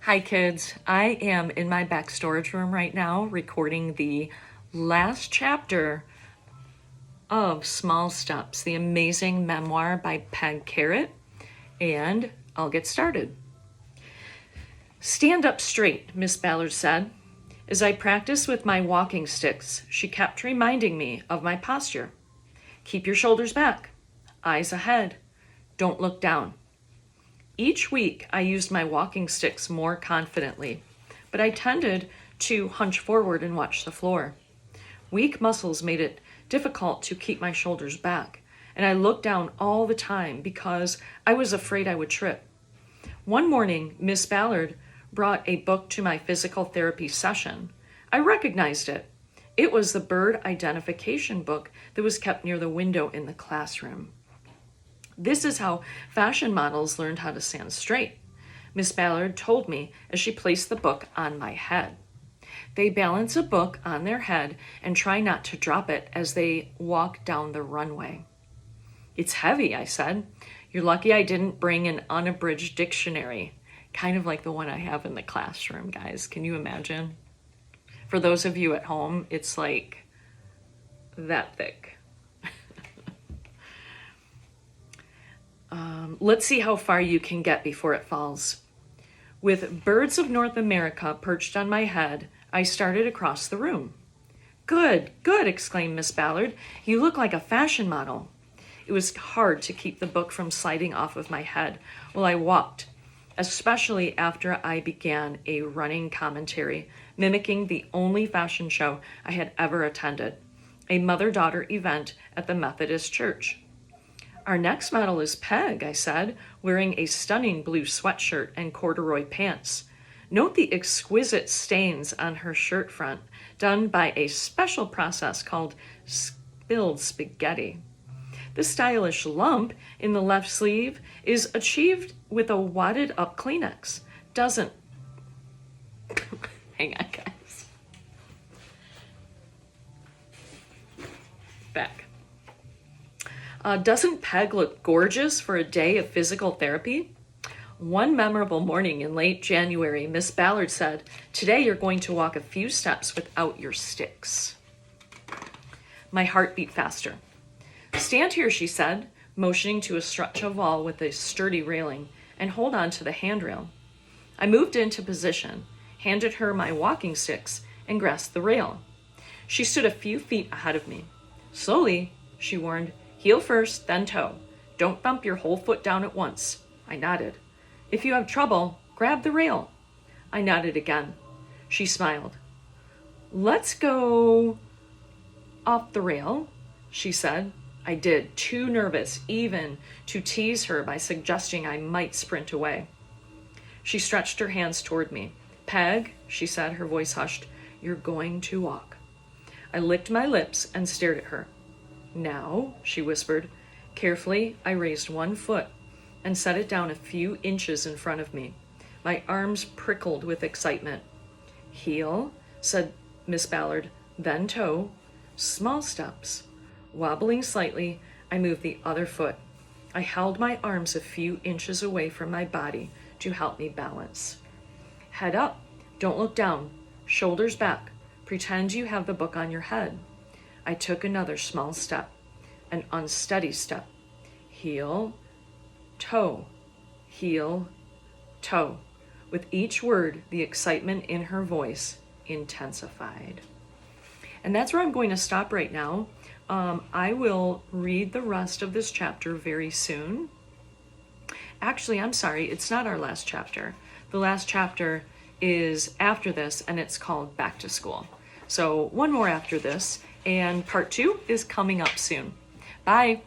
Hi kids, I am in my back storage room right now recording the last chapter of Small Steps, the amazing memoir by Peg Carrot, and I'll get started. Stand up straight, Miss Ballard said. As I practiced with my walking sticks, she kept reminding me of my posture. Keep your shoulders back, eyes ahead, don't look down. Each week, I used my walking sticks more confidently, but I tended to hunch forward and watch the floor. Weak muscles made it difficult to keep my shoulders back, and I looked down all the time because I was afraid I would trip. One morning, Miss Ballard brought a book to my physical therapy session. I recognized it. It was the bird identification book that was kept near the window in the classroom. This is how fashion models learned how to stand straight, Miss Ballard told me as she placed the book on my head. They balance a book on their head and try not to drop it as they walk down the runway. It's heavy, I said. You're lucky I didn't bring an unabridged dictionary, kind of like the one I have in the classroom, guys. Can you imagine? For those of you at home, it's like that thick. Let's see how far you can get before it falls. With birds of North America perched on my head, I started across the room. Good, good, exclaimed Miss Ballard. You look like a fashion model. It was hard to keep the book from sliding off of my head while I walked, especially after I began a running commentary mimicking the only fashion show I had ever attended, a mother-daughter event at the Methodist Church. Our next model is Peg, I said, wearing a stunning blue sweatshirt and corduroy pants. Note the exquisite stains on her shirt front, done by a special process called spilled spaghetti. The stylish lump in the left sleeve is achieved with a wadded up Kleenex. Doesn't... Hang on, guys. Back. Doesn't Peg look gorgeous for a day of physical therapy? One memorable morning in late January, Miss Ballard said, "Today you're going to walk a few steps without your sticks." My heart beat faster. "Stand here," she said, motioning to a stretch of wall with a sturdy railing, "and hold on to the handrail." I moved into position, handed her my walking sticks, and grasped the rail. She stood a few feet ahead of me. "Slowly," she warned. "Heel first, then toe. Don't bump your whole foot down at once." I nodded. "If you have trouble, grab the rail." I nodded again. She smiled. "Let's go off the rail," she said. I did, too nervous even to tease her by suggesting I might sprint away. She stretched her hands toward me. "Peg," she said, her voice hushed, "you're going to walk." I licked my lips and stared at her. "Now," she whispered. Carefully, I raised one foot and set it down a few inches in front of me. My arms prickled with excitement. "Heel," said Miss Ballard, "then toe. Small steps." Wobbling slightly, I moved the other foot. I held my arms a few inches away from my body to help me balance. "Head up. Don't look down. Shoulders back. Pretend you have the book on your head." I took another small step, an unsteady step. Heel, toe, heel, toe. With each word, the excitement in her voice intensified. And that's where I'm going to stop right now. I will read the rest of this chapter very soon. Actually, I'm sorry, it's not our last chapter. The last chapter is after this, and it's called Back to School. So one more after this, and part 2 is coming up soon. Bye.